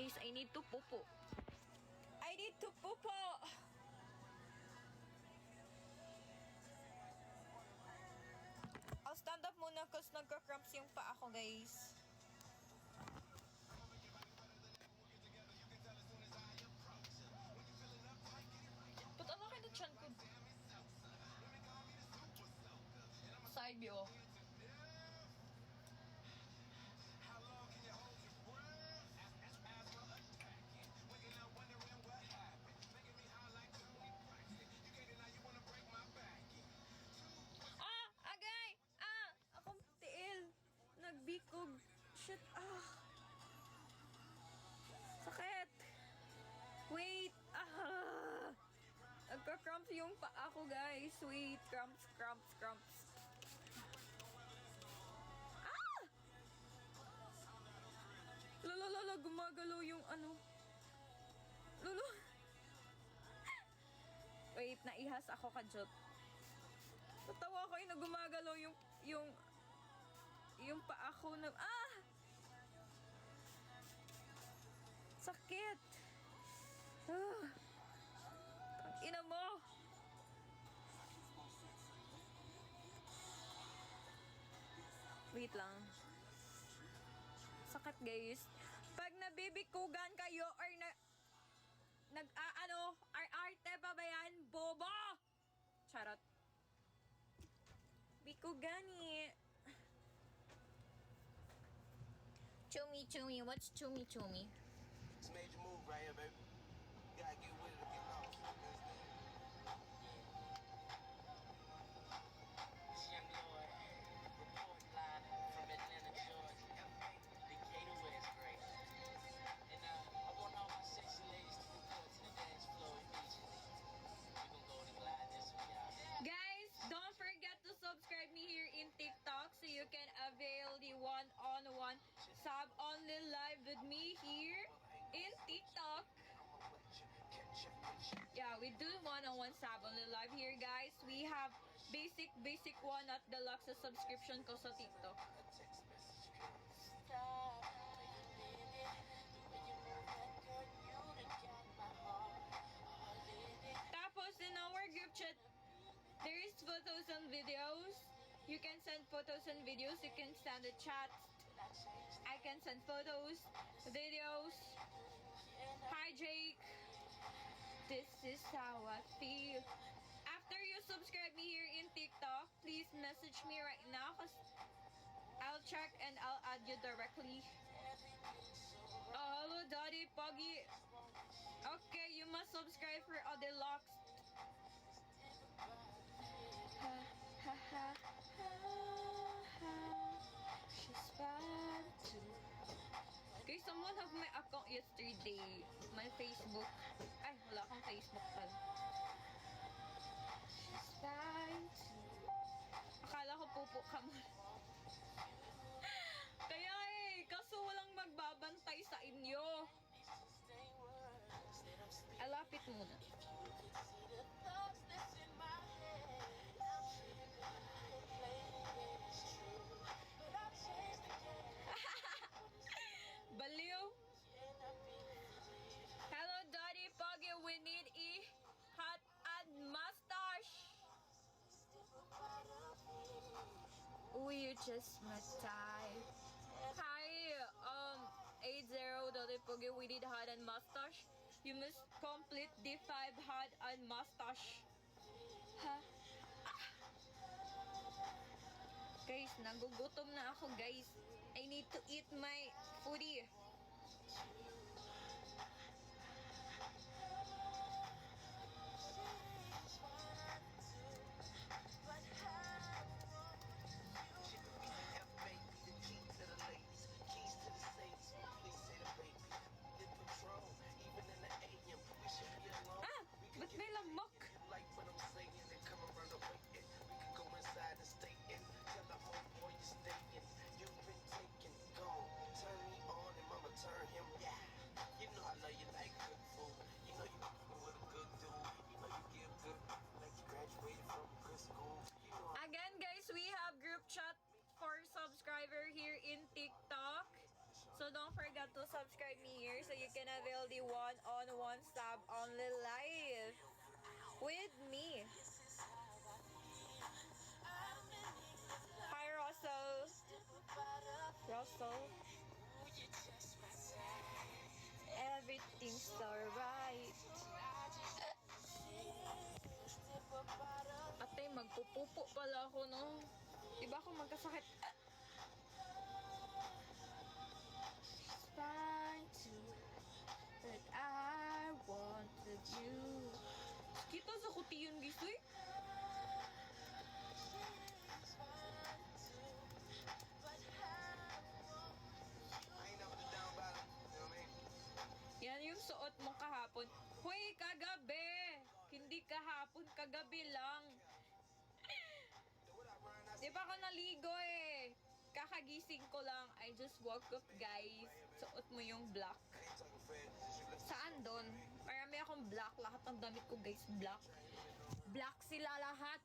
Guys, I need to popo. I need to popo! I'll stand up muna kasi nagka-cramps yung paa ko, guys. Ba't ang laki na tiyan ko? Side view. Agay! Akong tiil. Nagbikog. Shit, sakit. Wait, nagka-cramps yung paa ko, guys. Wait, cramps. Lala, gumagalaw yung ano. Lolo. Wait, naihas ako, kajot. Natawa ko na gumagalaw yung paa ko na, sakit. Ang ina mo. Wait lang. Sakit, guys. Pag nabibikugan kayo or arte pa ba yan? Bobo! Charot. Bikugani. Chumi. What's chumi? It's a major move right here, baby. You gotta get with it or get lost. This young lord reporting live from Atlanta, Georgia. Decatur, West Grace. And I want all my sexy ladies to report to the dance floor immediately. We're gonna go and glide this one, y'all. Guys, don't forget to subscribe me here in TikTok so you can avail the one-on-one sub only live with me here in TikTok. Yeah, we do one-on-one sub only live here, guys. We have basic one at deluxe subscription ko sa TikTok. Tapos in our group chat, there is photos and videos. You can send photos and videos. You can send a chat. I can send photos, videos. Hi Jake. This is how I feel. After you subscribe me here in TikTok, please message me right now because I'll check and I'll add you directly. Hello Daddy Poggy. Okay, you must subscribe for other locks. She's bad too. Okay, someone have my account yesterday. My Facebook. Ay, wala akong Facebook pala. She's fine too. Akala ko pupo ka mo. Kaya kaso walang magbabantay sa inyo. Alapit muna. Baliw. Hello, Daddy Poggy. We need a hot and mustache. Oh, you just my type. Hi, 80 Daddy Poggy. We need hot and mustache. You must complete the 5 hot and mustache. Ha? Guys, nagugutom na ako, guys. I need to eat my foodie. Ba't may lamok? Like what I'm saying and come around the way we can go inside and stay in. Tell the homeboy you stay in. You've been taken, gone. Turn me on and mama So don't forget to subscribe me here so you can avail the one-on-one sub only live with me. Hi Russell. Russell. Everything's alright. Ate, magpupupo pala ako, no? Diba ako magkasakit? It's fine too, but I wanted you. Kita sa kuti yun, guys, eh? I ain't never the down bottom. You know what I mean? Yan yung suot mo kahapon. Hoy, kagabi! Hindi kahapon, kagabi lang. So what I run, I Di ba ako naligo eh? Kakagising ko lang. I just woke up, guys. Suot mo yung black. ain't talking Fred. Just you listen. Saan doon? Marami akong black. Lahat ng damit ko, guys, black. Black sila lahat.